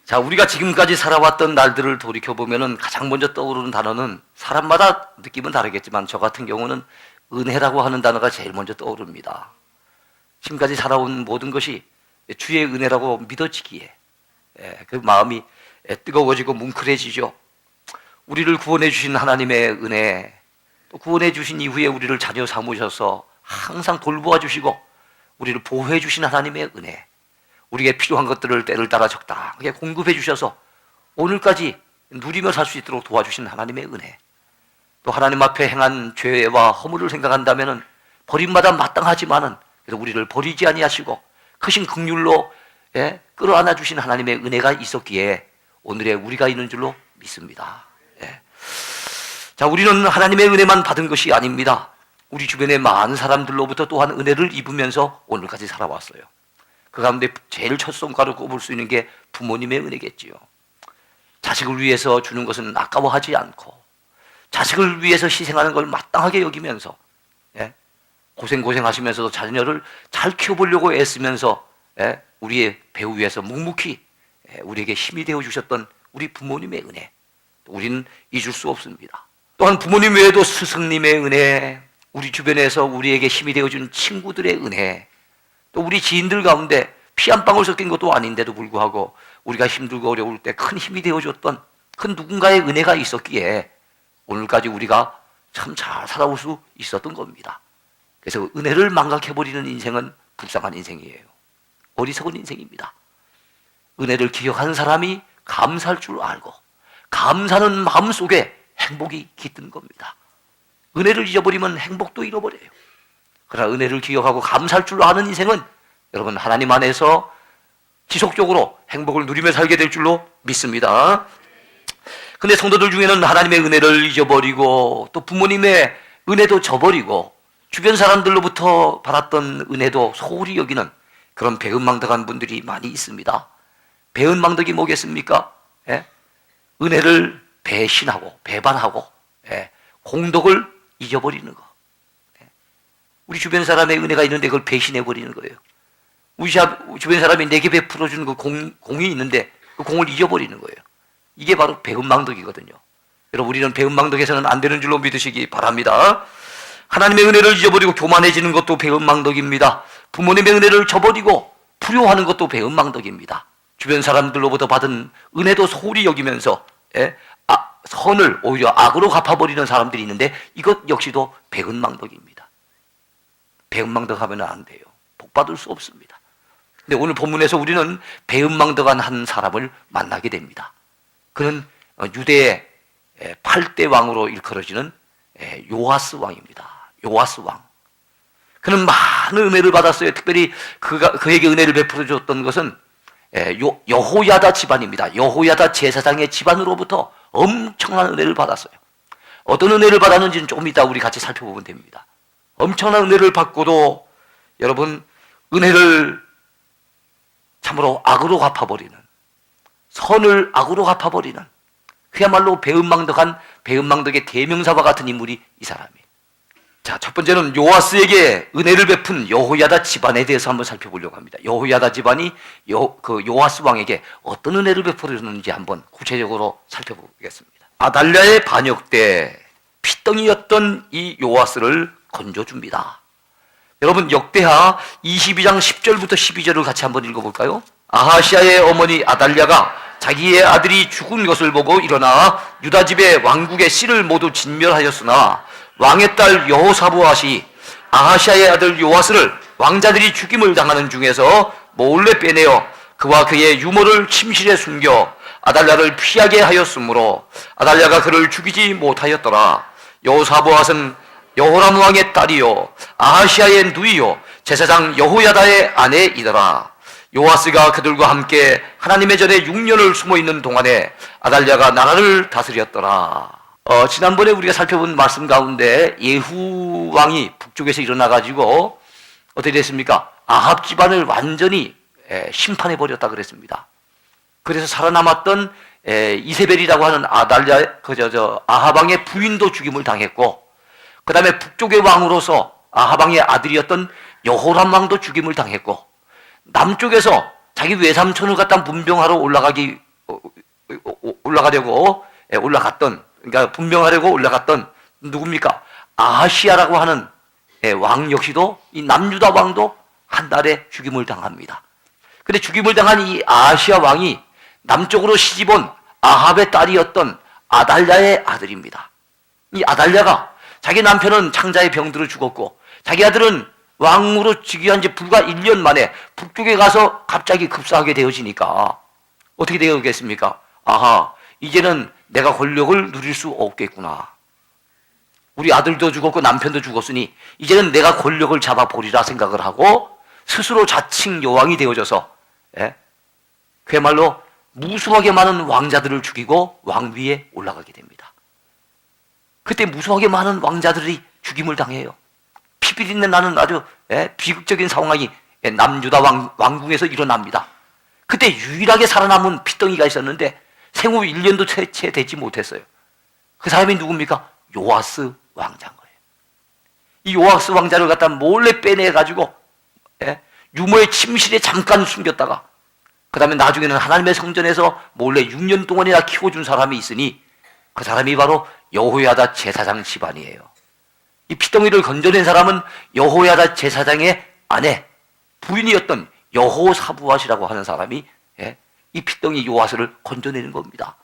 자, 우리가 지금까지 살아왔던 날들을 돌이켜보면 가장 먼저 떠오르는 단어는 사람마다 느낌은 다르겠지만 저 같은 경우는 은혜라고 하는 단어가 제일 먼저 떠오릅니다. 지금까지 살아온 모든 것이 주의 은혜라고 믿어지기에 그 마음이 뜨거워지고 뭉클해지죠. 우리를 구원해 주신 하나님의 은혜, 또 구원해 주신 이후에 우리를 자녀 삼으셔서 항상 돌보아 주시고 우리를 보호해 주신 하나님의 은혜, 우리에게 필요한 것들을 때를 따라 적당하게 공급해 주셔서 오늘까지 누리며 살 수 있도록 도와주신 하나님의 은혜, 또 하나님 앞에 행한 죄와 허물을 생각한다면 버림마다 마땅하지만은 그래도 우리를 버리지 아니하시고 크신 긍휼로 끌어안아 주신 하나님의 은혜가 있었기에 오늘의 우리가 있는 줄로 믿습니다. 자, 우리는 하나님의 은혜만 받은 것이 아닙니다. 우리 주변의 많은 사람들로부터 또한 은혜를 입으면서 오늘까지 살아왔어요. 그 가운데 제일 첫 손가락으로 꼽을 수 있는 게 부모님의 은혜겠지요. 자식을 위해서 주는 것은 아까워하지 않고 자식을 위해서 희생하는 걸 마땅하게 여기면서 고생하시면서도 자녀를 잘 키워보려고 애쓰면서 우리의 배우 위에서 묵묵히 우리에게 힘이 되어주셨던 우리 부모님의 은혜, 우리는 잊을 수 없습니다. 또한 부모님 외에도 스승님의 은혜, 우리 주변에서 우리에게 힘이 되어준 친구들의 은혜, 또 우리 지인들 가운데 피 한 방울 섞인 것도 아닌데도 불구하고 우리가 힘들고 어려울 때 큰 힘이 되어줬던 큰 누군가의 은혜가 있었기에 오늘까지 우리가 참 잘 살아올 수 있었던 겁니다. 그래서 은혜를 망각해버리는 인생은 불쌍한 인생이에요. 어리석은 인생입니다. 은혜를 기억하는 사람이 감사할 줄 알고 감사하는 마음속에 행복이 깃든 겁니다. 은혜를 잊어버리면 행복도 잃어버려요. 그러나 은혜를 기억하고 감사할 줄 아는 인생은 여러분 하나님 안에서 지속적으로 행복을 누리며 살게 될 줄로 믿습니다. 근데 성도들 중에는 하나님의 은혜를 잊어버리고 또 부모님의 은혜도 저버리고 주변 사람들로부터 받았던 은혜도 소홀히 여기는 그런 배은망덕한 분들이 많이 있습니다. 배은망덕이 뭐겠습니까? 은혜를 배신하고 배반하고 공덕을 잊어버리는 거. 우리 주변 사람의 은혜가 있는데 그걸 배신해버리는 거예요. 우리 주변 사람이 내게 베풀어주는 그 공이 있는데 그 공을 잊어버리는 거예요. 이게 바로 배은망덕이거든요. 여러분, 우리는 배은망덕해서는 안 되는 줄로 믿으시기 바랍니다. 하나님의 은혜를 잊어버리고 교만해지는 것도 배은망덕입니다. 부모님의 은혜를 저버리고 불효하는 것도 배은망덕입니다. 주변 사람들로부터 받은 은혜도 소홀히 여기면서 선을 오히려 악으로 갚아버리는 사람들이 있는데 이것 역시도 배은망덕입니다. 배은망덕하면 안 돼요. 복받을 수 없습니다. 근데 오늘 본문에서 우리는 배은망덕한 한 사람을 만나게 됩니다. 그는 유대의 8대 왕으로 일컬어지는 요아스 왕입니다. 요아스 왕. 그는 많은 은혜를 받았어요. 특별히 그에게 은혜를 베풀어 줬던 것은 여호야다 집안입니다. 여호야다 제사장의 집안으로부터 엄청난 은혜를 받았어요. 어떤 은혜를 받았는지는 조금 이따 우리 같이 살펴보면 됩니다. 엄청난 은혜를 받고도 여러분 은혜를 참으로 악으로 갚아버리는, 선을 악으로 갚아버리는 그야말로 배은망덕의 대명사와 같은 인물이 이 사람이에요. 자, 첫 번째는 요아스에게 은혜를 베푼 여호야다 집안에 대해서 한번 살펴보려고 합니다. 여호야다 집안이 요아스 왕에게 어떤 은혜를 베풀었는지 한번 구체적으로 살펴보겠습니다. 아달랴의 반역 때 피덩이였던 이 요아스를 건져줍니다. 여러분, 역대하 22장 10절부터 12절을 같이 한번 읽어볼까요? 아하시아의 어머니 아달랴가 자기의 아들이 죽은 것을 보고 일어나 유다 집의 왕국의 씨를 모두 진멸하였으나 왕의 딸 여호사보앗이 아하시아의 아들 요아스를 왕자들이 죽임을 당하는 중에서 몰래 빼내어 그와 그의 유모를 침실에 숨겨 아달랴를 피하게 하였으므로 아달랴가 그를 죽이지 못하였더라. 여호사보앗은 여호람 왕의 딸이요 아하시아의 누이요 제사장 여호야다의 아내이더라. 요아스가 그들과 함께 하나님의 전에 6년을 숨어있는 동안에 아달랴가 나라를 다스렸더라. 지난번에 우리가 살펴본 말씀 가운데 예후 왕이 북쪽에서 일어나가지고 어떻게 됐습니까? 아합 집안을 완전히 심판해버렸다 그랬습니다. 그래서 살아남았던 이세벨이라고 하는 아합 왕의 부인도 죽임을 당했고, 그 다음에 북쪽의 왕으로서 아합 왕의 아들이었던 여호람 왕도 죽임을 당했고, 남쪽에서 자기 외삼촌을 갖다 문병하러 올라가기 올라가려고 올라갔던, 그러니까 분명하려고 올라갔던 누굽니까? 아하시아라고 하는 왕 역시도 이 남유다 왕도 한 달에 죽임을 당합니다. 근데 죽임을 당한 이 아하시아 왕이 남쪽으로 시집온 아합의 딸이었던 아달랴의 아들입니다. 이 아달랴가 자기 남편은 창자의 병들어 죽었고 자기 아들은 왕으로 즉위한 지 불과 1년 만에 북쪽에 가서 갑자기 급사하게 되어지니까 어떻게 되었겠습니까? 아하, 이제는 내가 권력을 누릴 수 없겠구나. 우리 아들도 죽었고 남편도 죽었으니 이제는 내가 권력을 잡아보리라 생각을 하고 스스로 자칭 여왕이 되어져서 그야말로 무수하게 많은 왕자들을 죽이고 왕위에 올라가게 됩니다. 그때 무수하게 많은 왕자들이 죽임을 당해요. 피비린내 나는 아주 비극적인 상황이 남유다 왕궁에서 일어납니다. 그때 유일하게 살아남은 핏덩이가 있었는데 생후 1년도 채 되지 못했어요. 그 사람이 누굽니까? 요아스 왕자인 거예요. 이 요아스 왕자를 갖다 몰래 빼내가지고 유모의 침실에 잠깐 숨겼다가 그 다음에 나중에는 하나님의 성전에서 몰래 6년 동안이나 키워준 사람이 있으니 그 사람이 바로 여호야다 제사장 집안이에요. 이 핏덩이를 건져낸 사람은 여호야다 제사장의 아내, 부인이었던 여호사부앗이라고 하는 사람이 이 핏덩이 요아스를 건져내는 겁니다.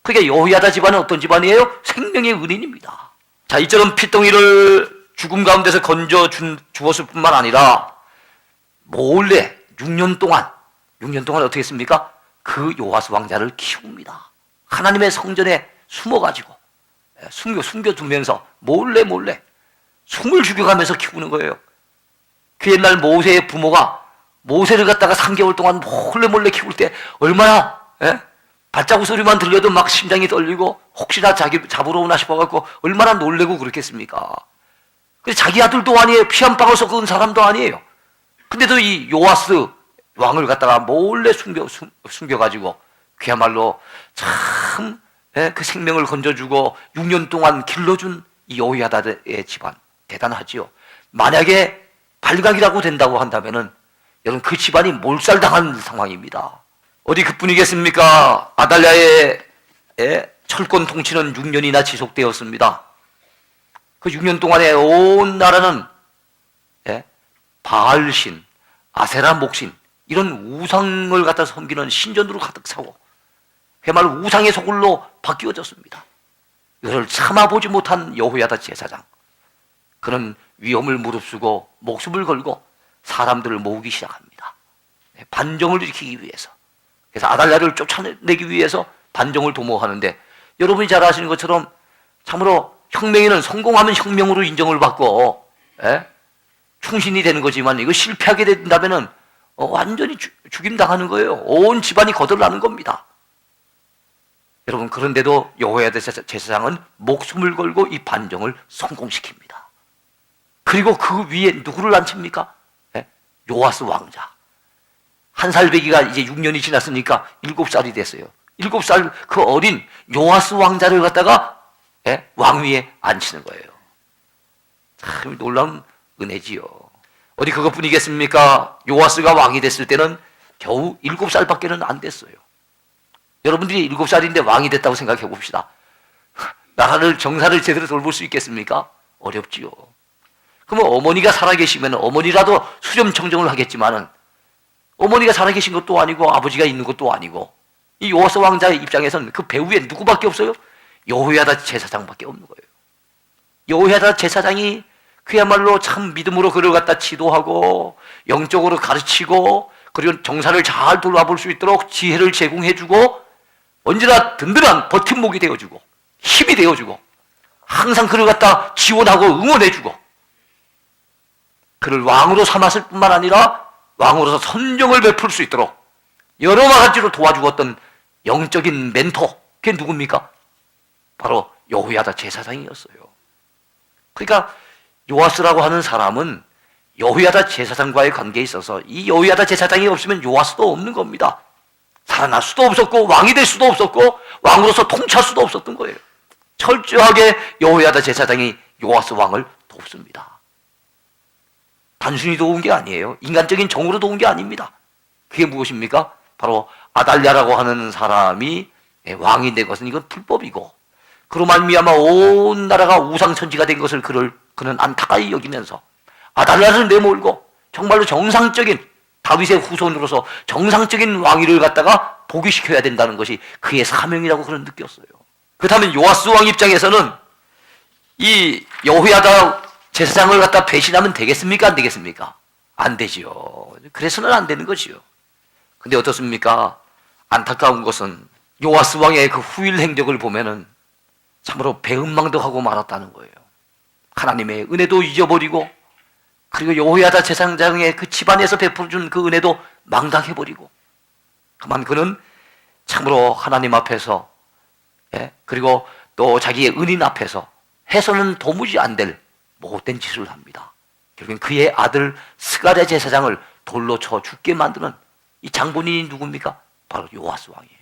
그러니까 여호야다 집안은 어떤 집안이에요? 생명의 은인입니다. 자, 이처럼 핏덩이를 죽음 가운데서 건져 주었을 뿐만 아니라 몰래 6년 동안 어떻게 했습니까? 그 요아스 왕자를 키웁니다. 하나님의 성전에 숨어가지고 숨겨두면서 몰래 숨을 죽여가면서 키우는 거예요. 그 옛날 모세의 부모가 모세를 갖다가 3개월 동안 몰래 키울 때 얼마나 발자국 소리만 들려도 막 심장이 떨리고 혹시나 자기 잡으러 오나 싶어갖고 얼마나 놀래고 그렇겠습니까? 근데 자기 아들도 아니에요. 피 한 방울 섞은 사람도 아니에요. 근데도 이 요아스 왕을 갖다가 몰래 숨겨가지고 그야말로 참 그 생명을 건져주고 6년 동안 길러준 이 여호야다의 집안 대단하지요. 만약에 발각이라고 된다고 한다면은 여러분 그 집안이 몰살당한 상황입니다. 어디 그뿐이겠습니까? 아달랴의 철권 통치는 6년이나 지속되었습니다. 그 6년 동안에 온 나라는 바알신, 아세라 목신 이런 우상을 갖다 섬기는 신전으로 가득 차고 그야말로 우상의 소굴로 바뀌어졌습니다. 이것을 참아보지 못한 여호야다 제사장, 그는 위험을 무릅쓰고 목숨을 걸고 사람들을 모으기 시작합니다. 반정을 일으키기 위해서. 그래서 아달랴를 쫓아내기 위해서 반정을 도모하는데 여러분이 잘 아시는 것처럼 참으로 혁명에는 성공하면 혁명으로 인정을 받고 충신이 되는 거지만 이거 실패하게 된다면 완전히 죽임당하는 거예요. 온 집안이 거덜나는 겁니다. 여러분 그런데도 여호야다 제사장은 목숨을 걸고 이 반정을 성공시킵니다. 그리고 그 위에 누구를 앉힙니까? 요아스 왕자. 한 살배기가 이제 6년이 지났으니까 7살이 됐어요. 7살 그 어린 요아스 왕자를 갖다가 왕위에 앉히는 거예요. 참 놀라운 은혜지요. 어디 그것뿐이겠습니까? 요아스가 왕이 됐을 때는 겨우 7살밖에는 안 됐어요. 여러분들이 7살인데 왕이 됐다고 생각해 봅시다. 나라를 정사를 제대로 돌볼 수 있겠습니까? 어렵지요. 그러면 어머니가 살아계시면 어머니라도 수렴청정을 하겠지만은 어머니가 살아계신 것도 아니고 아버지가 있는 것도 아니고 이 요아스 왕자의 입장에서는 그 배후에 누구밖에 없어요? 여호야다 제사장밖에 없는 거예요. 여호야다 제사장이 그야말로 참 믿음으로 그를 갖다 지도하고 영적으로 가르치고 그리고 정사를 잘 돌아볼 수 있도록 지혜를 제공해주고 언제나 든든한 버팀목이 되어주고 힘이 되어주고 항상 그를 갖다 지원하고 응원해주고 그를 왕으로 삼았을 뿐만 아니라 왕으로서 선정을 베풀 수 있도록 여러 가지로 도와주었던 영적인 멘토, 그게 누굽니까? 바로 여호야다 제사장이었어요. 그러니까 요아스라고 하는 사람은 여호야다 제사장과의 관계에 있어서 이 여호야다 제사장이 없으면 요아스도 없는 겁니다. 살아날 수도 없었고 왕이 될 수도 없었고 왕으로서 통치할 수도 없었던 거예요. 철저하게 여호야다 제사장이 요아스 왕을 돕습니다. 단순히 도운 게 아니에요. 인간적인 정으로 도운 게 아닙니다. 그게 무엇입니까? 바로 아달랴라고 하는 사람이 왕이 된 것은 이건 불법이고, 그로 말미암아 온 나라가 우상천지가 된 것을 그는 안타까이 여기면서 아달랴를 내몰고 정말로 정상적인 다윗의 후손으로서 정상적인 왕위를 갖다가 복위시켜야 된다는 것이 그의 사명이라고 그는 느꼈어요. 그렇다면 요아스 왕 입장에서는 이 여호야다 제사장을 갖다 배신하면 되겠습니까? 안 되겠습니까? 안 되지요. 그래서는 안 되는 거지요. 근데 어떻습니까? 안타까운 것은 요아스 왕의 그 후일 행적을 보면은 참으로 배은망덕하고 말았다는 거예요. 하나님의 은혜도 잊어버리고, 그리고 여호야다 제사장의 그 집안에서 베풀어준 그 은혜도 망각해버리고, 그만 그는 참으로 하나님 앞에서, 그리고 또 자기의 은인 앞에서 해서는 도무지 안 될 못된 짓을 합니다. 결국엔 그의 아들 스가랴 제사장을 돌로 쳐 죽게 만드는 이 장본인이 누굽니까? 바로 요아스 왕이에요.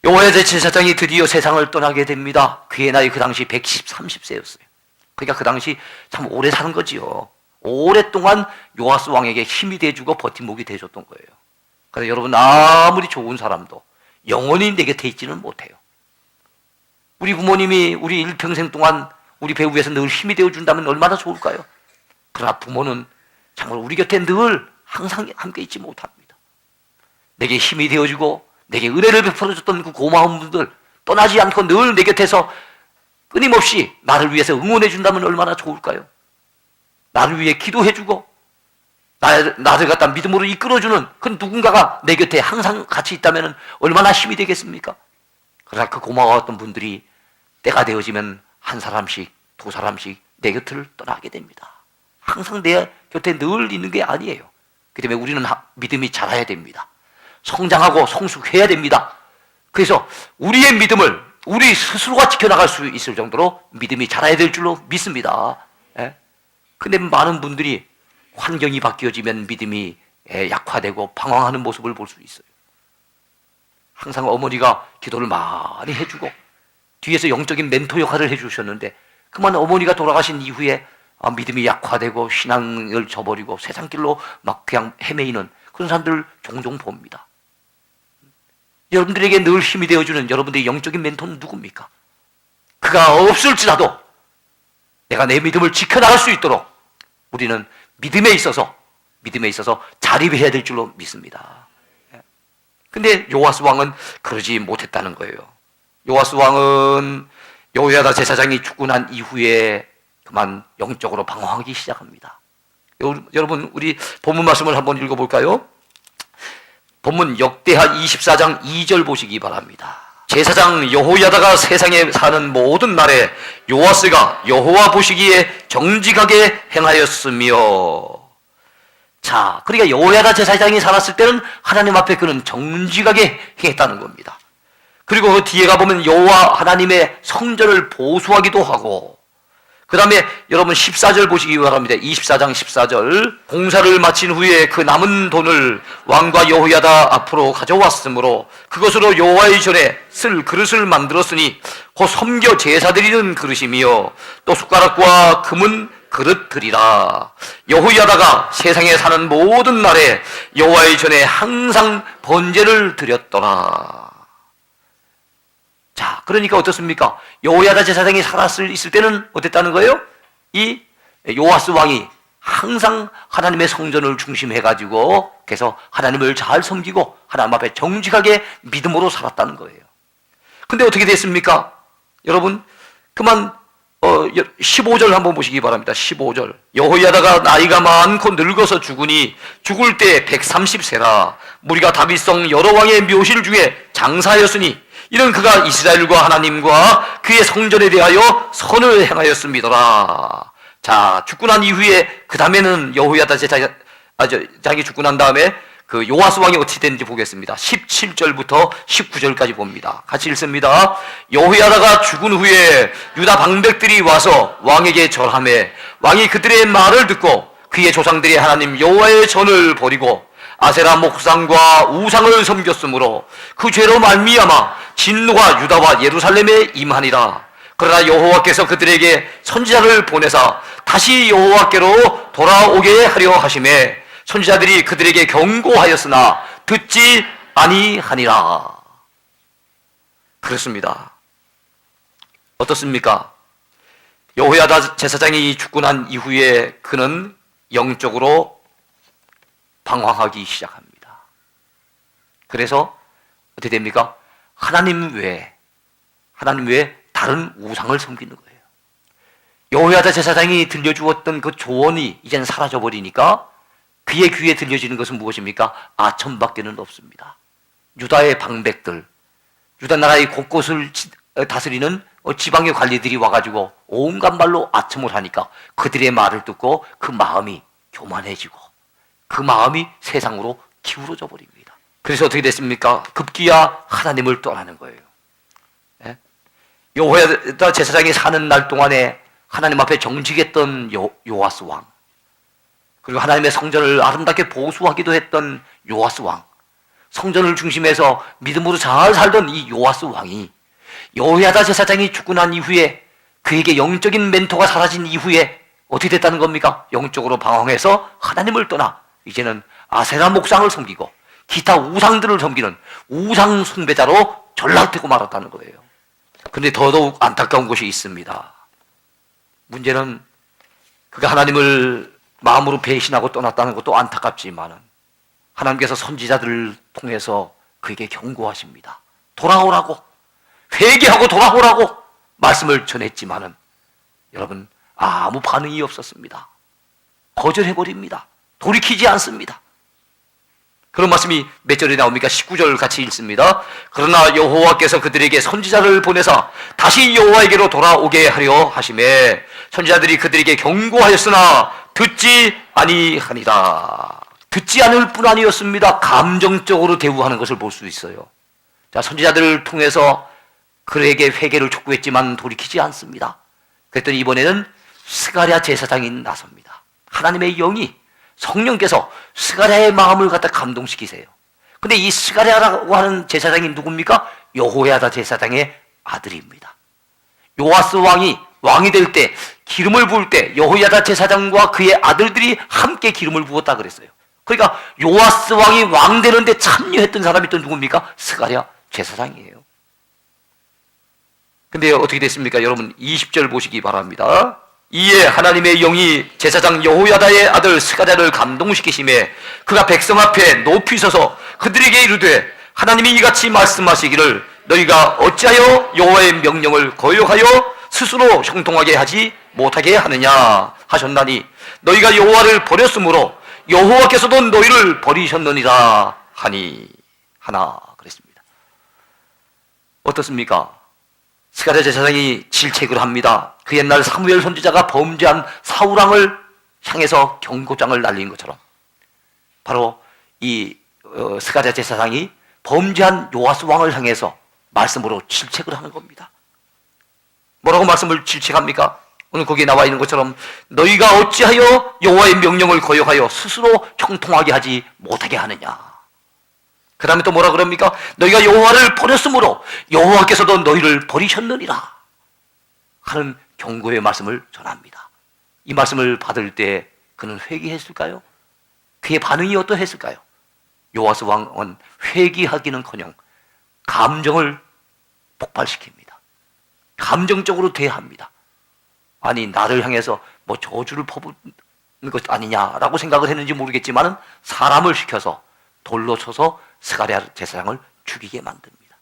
요아스 제사장이 드디어 세상을 떠나게 됩니다. 그의 나이 그 당시 130세였어요. 그러니까 그 당시 참 오래 사는 거지요. 오랫동안 요아스 왕에게 힘이 돼주고 버팀목이 돼줬던 거예요. 그래서 여러분, 아무리 좋은 사람도 영원히 내 곁에 있지는 못해요. 우리 부모님이 우리 일평생 동안 우리 배우 위해서 늘 힘이 되어준다면 얼마나 좋을까요? 그러나 부모는 정말 우리 곁에 늘 항상 함께 있지 못합니다. 내게 힘이 되어주고 내게 은혜를 베풀어줬던 그 고마운 분들 떠나지 않고 늘 내 곁에서 끊임없이 나를 위해서 응원해준다면 얼마나 좋을까요? 나를 위해 기도해주고 나를 갖다 믿음으로 이끌어주는 그 누군가가 내 곁에 항상 같이 있다면 얼마나 힘이 되겠습니까? 그러나 그 고마웠던 분들이 때가 되어지면 한 사람씩, 두 사람씩 내 곁을 떠나게 됩니다. 항상 내 곁에 늘 있는 게 아니에요. 그 때문에 우리는 믿음이 자라야 됩니다. 성장하고 성숙해야 됩니다. 그래서 우리의 믿음을 우리 스스로가 지켜나갈 수 있을 정도로 믿음이 자라야 될 줄로 믿습니다. 근데 많은 분들이 환경이 바뀌어지면 믿음이 약화되고 방황하는 모습을 볼 수 있어요. 항상 어머니가 기도를 많이 해주고 뒤에서 영적인 멘토 역할을 해주셨는데, 그만 어머니가 돌아가신 이후에 믿음이 약화되고 신앙을 저버리고 세상길로 막 그냥 헤매이는 그런 사람들 종종 봅니다. 여러분들에게 늘 힘이 되어주는 여러분들의 영적인 멘토는 누굽니까? 그가 없을지라도 내가 내 믿음을 지켜나갈 수 있도록 우리는 믿음에 있어서 자립해야 될 줄로 믿습니다. 근데 요아스 왕은 그러지 못했다는 거예요. 요아스 왕은 여호야다 제사장이 죽고 난 이후에 그만 영적으로 방황하기 시작합니다. 여러분, 우리 본문 말씀을 한번 읽어볼까요? 본문 역대하 24장 2절 보시기 바랍니다. 제사장 여호야다가 세상에 사는 모든 날에 요아스가 여호와 보시기에 정직하게 행하였으며. 자, 그러니까 여호야다 제사장이 살았을 때는 하나님 앞에 그는 정직하게 행했다는 겁니다. 그리고 그 뒤에 가보면 여호와 하나님의 성전을 보수하기도 하고, 그 다음에 여러분 14절 보시기 바랍니다. 24장 14절. 공사를 마친 후에 그 남은 돈을 왕과 여호야다 앞으로 가져왔으므로 그것으로 여호와의 전에 쓸 그릇을 만들었으니 곧 섬겨 제사 드리는 그릇이며 또 숟가락과 금은 그릇들이라. 여호야다가 세상에 사는 모든 날에 여호와의 전에 항상 번제를 드렸더라. 자, 그러니까 어떻습니까? 여호야다 제사장이 있을 때는 어땠다는 거예요? 이 요아스 왕이 항상 하나님의 성전을 중심해가지고 그래서 하나님을 잘 섬기고 하나님 앞에 정직하게 믿음으로 살았다는 거예요. 근데 어떻게 됐습니까? 여러분, 그만 15절 한번 보시기 바랍니다. 15절. 여호야다가 나이가 많고 늙어서 죽으니 죽을 때 130세라. 무리가 다윗성 여러 왕의 묘실 중에 장사였으니 이는 그가 이스라엘과 하나님과 그의 성전에 대하여 선을 행하였습니다라. 자, 죽고 난 이후에 그 다음에는 여호야다 제사장이 죽고 난 다음에 그 요아스 왕이 어떻게 됐는지 보겠습니다. 17절부터 19절까지 봅니다. 같이 읽습니다. 여호야다가 죽은 후에 유다 방백들이 와서 왕에게 절하매 왕이 그들의 말을 듣고 그의 조상들이 하나님 여호와의 전을 버리고 아세라 목상과 우상을 섬겼으므로 그 죄로 말미암아 진노가 유다와 예루살렘에 임하니라. 그러나 여호와께서 그들에게 선지자를 보내사 다시 여호와께로 돌아오게 하려 하심에 선지자들이 그들에게 경고하였으나 듣지 아니하니라. 그렇습니다. 어떻습니까? 여호야다 제사장이 죽고 난 이후에 그는 영적으로 방황하기 시작합니다. 그래서 어떻게 됩니까? 하나님 외에 다른 우상을 섬기는 거예요. 여호야다 제사장이 들려주었던 그 조언이 이제는 사라져버리니까 그의 귀에 들려지는 것은 무엇입니까? 아첨밖에는 없습니다. 유다의 방백들, 유다 나라의 곳곳을 다스리는 지방의 관리들이 와가지고 온갖 말로 아첨을 하니까 그들의 말을 듣고 그 마음이 교만해지고 그 마음이 세상으로 기울어져 버립니다. 그래서 어떻게 됐습니까? 급기야 하나님을 떠나는 거예요. 예? 여호야다 제사장이 사는 날 동안에 하나님 앞에 정직했던 요아스 왕, 그리고 하나님의 성전을 아름답게 보수하기도 했던 요아스 왕, 성전을 중심해서 믿음으로 잘 살던 이 요아스 왕이 여호야다 제사장이 죽고 난 이후에 그에게 영적인 멘토가 사라진 이후에 어떻게 됐다는 겁니까? 영적으로 방황해서 하나님을 떠나 이제는 아세라 목상을 섬기고 기타 우상들을 섬기는 우상 숭배자로 전락되고 말았다는 거예요. 그런데 더더욱 안타까운 것이 있습니다. 문제는 그가 하나님을 마음으로 배신하고 떠났다는 것도 안타깝지만 하나님께서 선지자들을 통해서 그에게 경고하십니다. 돌아오라고, 회개하고 돌아오라고 말씀을 전했지만은 여러분 아무 반응이 없었습니다. 거절해버립니다. 돌이키지 않습니다. 그런 말씀이 몇 절에 나옵니까? 19절 같이 읽습니다. 그러나 여호와께서 그들에게 선지자를 보내사 다시 여호와에게로 돌아오게 하려 하심에 선지자들이 그들에게 경고하였으나 듣지 아니하니라. 듣지 않을 뿐 아니었습니다. 감정적으로 대우하는 것을 볼 수 있어요. 자, 선지자들을 통해서 그에게 회개를 촉구했지만 돌이키지 않습니다. 그랬더니 이번에는 스가랴 제사장이 나섭니다. 하나님의 영이, 성령께서 스가랴의 마음을 갖다 감동시키세요. 근데 이 스가랴라고 하는 제사장이 누굽니까? 여호야다 제사장의 아들입니다. 요아스 왕이 왕이 될 때, 기름을 부을 때 여호야다 제사장과 그의 아들들이 함께 기름을 부었다 그랬어요. 그러니까 요아스 왕이 왕 되는데 참여했던 사람이 또 누굽니까? 스가랴 제사장이에요. 근데 어떻게 됐습니까? 여러분 20절 보시기 바랍니다. 이에 하나님의 영이 제사장 여호야다의 아들 스가랴를 감동시키심에 그가 백성 앞에 높이 서서 그들에게 이르되 하나님이 이같이 말씀하시기를 너희가 어찌하여 여호와의 명령을 거역하여 스스로 형통하게 하지 못하게 하느냐 하셨나니 너희가 여호와를 버렸으므로 여호와께서도 너희를 버리셨느니라 하나 그랬습니다. 어떻습니까? 스가랴 제사장이 질책을 합니다. 그 옛날 사무엘 선지자가 범죄한 사울왕을 향해서 경고장을 날린 것처럼 바로 이 스가랴 제사장이 범죄한 요아스 왕을 향해서 말씀으로 질책을 하는 겁니다. 뭐라고 말씀을 질책합니까? 오늘 거기에 나와 있는 것처럼 너희가 어찌하여 여호와의 명령을 거역하여 스스로 형통하게 하지 못하게 하느냐. 그 다음에 또 뭐라 그럽니까? 너희가 여호와를 버렸으므로 여호와께서도 너희를 버리셨느니라 하는 경고의 말씀을 전합니다. 이 말씀을 받을 때 그는 회개했을까요? 그의 반응이 어떠했을까요? 요아스 왕은 회개하기는커녕 감정을 폭발시킵니다. 감정적으로 대합니다. 아니 나를 향해서 뭐 저주를 퍼붓는 것 아니냐라고 생각을 했는지 모르겠지만 사람을 시켜서 돌로 쳐서 스가랴 제사장을 죽이게 만듭니다.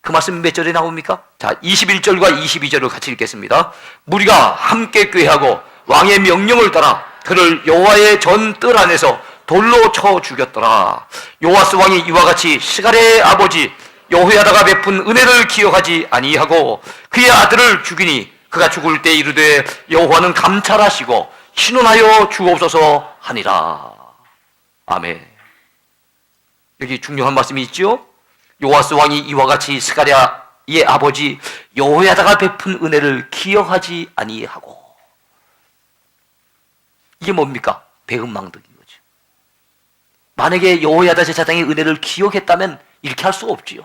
그 말씀이 몇 절에 나옵니까? 자, 21절과 22절을 같이 읽겠습니다. 무리가 함께 꾀하고 왕의 명령을 따라 그를 여호와의 전 뜰 안에서 돌로 쳐 죽였더라. 요아스 왕이 이와 같이 스가랴의 아버지 여호야다가 베푼 은혜를 기억하지 아니하고 그의 아들을 죽이니 그가 죽을 때 이르되 여호와는 감찰하시고 신원하여 주옵소서 하니라. 아멘. 여기 중요한 말씀이 있죠. 요아스 왕이 이와 같이 스가랴의 아버지 여호야다가 베푼 은혜를 기억하지 아니하고. 이게 뭡니까? 배은망덕인 거죠. 만약에 여호야다 제사장의 은혜를 기억했다면 이렇게 할 수 없지요.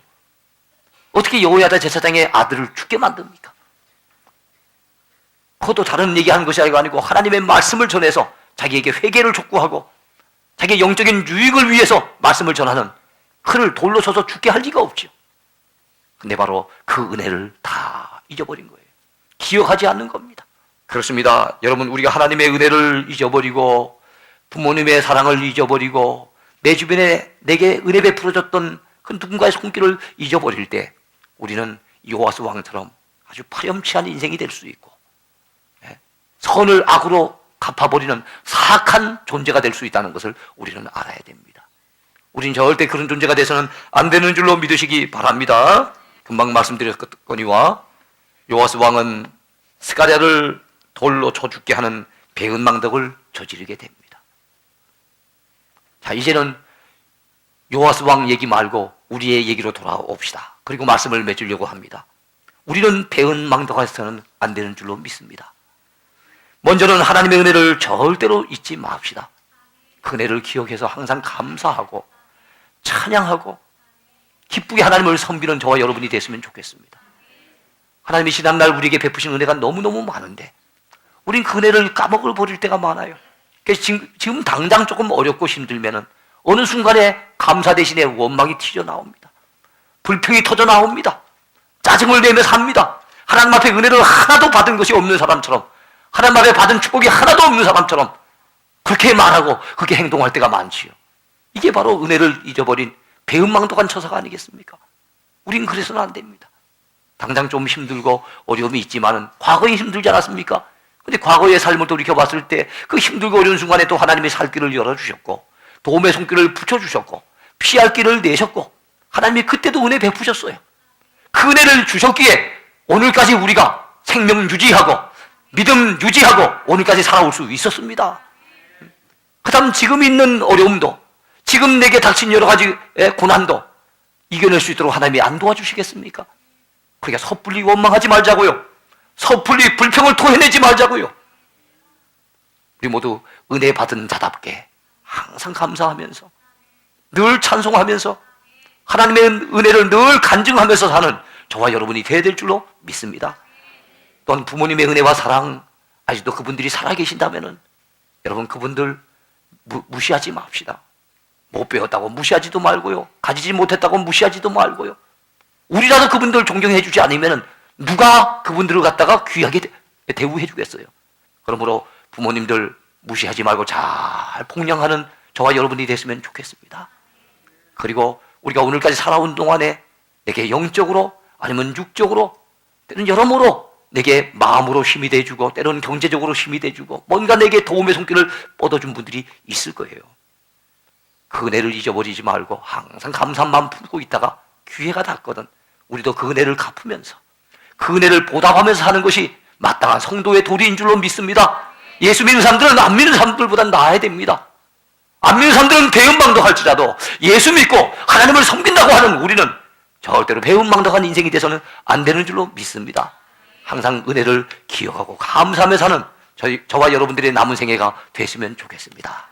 어떻게 여호야다 제사장의 아들을 죽게 만듭니까? 그것도 다른 얘기하는 것이 아니고 하나님의 말씀을 전해서 자기에게 회개를 촉구하고 자기의 영적인 유익을 위해서 말씀을 전하는 그를 돌로 쳐서 죽게 할 리가 없죠. 근데 바로 그 은혜를 다 잊어버린 거예요. 기억하지 않는 겁니다. 그렇습니다. 여러분, 우리가 하나님의 은혜를 잊어버리고 부모님의 사랑을 잊어버리고 내 주변에 내게 은혜 베풀어줬던 그 누군가의 손길을 잊어버릴 때 우리는 요아스 왕처럼 아주 파렴치한 인생이 될 수 있고 선을 악으로 갚아버리는 사악한 존재가 될 수 있다는 것을 우리는 알아야 됩니다. 우리는 절대 그런 존재가 돼서는 안 되는 줄로 믿으시기 바랍니다. 금방 말씀드렸거니와 요아스 왕은 스가랴를 돌로 쳐 죽게 하는 배은망덕을 저지르게 됩니다. 자, 이제는 요아스 왕 얘기 말고 우리의 얘기로 돌아옵시다. 그리고 말씀을 맺으려고 합니다. 우리는 배은망덕해서는 안 되는 줄로 믿습니다. 먼저는 하나님의 은혜를 절대로 잊지 맙시다. 그 은혜를 기억해서 항상 감사하고 찬양하고 기쁘게 하나님을 섬기는 저와 여러분이 됐으면 좋겠습니다. 하나님이 지난날 우리에게 베푸신 은혜가 너무너무 많은데 우린 그 은혜를 까먹어버릴 때가 많아요. 그래서 지금 당장 조금 어렵고 힘들면은 어느 순간에 감사 대신에 원망이 튀어나옵니다. 불평이 터져나옵니다. 짜증을 내며 삽니다. 하나님 앞에 은혜를 하나도 받은 것이 없는 사람처럼, 하나님 앞에 받은 축복이 하나도 없는 사람처럼 그렇게 말하고 그렇게 행동할 때가 많지요. 이게 바로 은혜를 잊어버린 배은망덕한 처사가 아니겠습니까? 우린 그래서는 안 됩니다. 당장 좀 힘들고 어려움이 있지만은 과거에 힘들지 않았습니까? 근데 과거의 삶을 돌이켜봤을 때 그 힘들고 어려운 순간에 또 하나님이 살 길을 열어주셨고 도움의 손길을 붙여주셨고 피할 길을 내셨고 하나님이 그때도 은혜 베푸셨어요. 그 은혜를 주셨기에 오늘까지 우리가 생명 유지하고 믿음 유지하고 오늘까지 살아올 수 있었습니다. 그 다음 지금 있는 어려움도 지금 내게 닥친 여러 가지 고난도 이겨낼 수 있도록 하나님이 안 도와주시겠습니까? 그러니까 섣불리 원망하지 말자고요. 섣불리 불평을 토해내지 말자고요. 우리 모두 은혜 받은 자답게 항상 감사하면서 늘 찬송하면서 하나님의 은혜를 늘 간증하면서 사는 저와 여러분이 되어야 될 줄로 믿습니다. 또한 부모님의 은혜와 사랑 아직도 그분들이 살아계신다면은 여러분 그분들 무시하지 맙시다. 못 배웠다고 무시하지도 말고요. 가지지 못했다고 무시하지도 말고요. 우리라도 그분들 존경해 주지 않으면 누가 그분들을 갖다가 귀하게 대우해 주겠어요. 그러므로 부모님들 무시하지 말고 잘 폭령하는 저와 여러분이 됐으면 좋겠습니다. 그리고 우리가 오늘까지 살아온 동안에 내게 영적으로 아니면 육적으로 때로는 여러모로 내게 마음으로 힘이 돼주고 때로는 경제적으로 힘이 돼주고 뭔가 내게 도움의 손길을 뻗어준 분들이 있을 거예요. 그 은혜를 잊어버리지 말고 항상 감사한 마음 품고 있다가 기회가 닿거든 우리도 그 은혜를 갚으면서 그 은혜를 보답하면서 하는 것이 마땅한 성도의 도리인 줄로 믿습니다. 예수 믿는 사람들은 안 믿는 사람들보다 나아야 됩니다. 안 믿는 사람들은 배은망덕할지라도 예수 믿고 하나님을 섬긴다고 하는 우리는 절대로 배은망덕한 인생이 돼서는 안 되는 줄로 믿습니다. 항상 은혜를 기억하고 감사하며 사는 저와 여러분들의 남은 생애가 됐으면 좋겠습니다.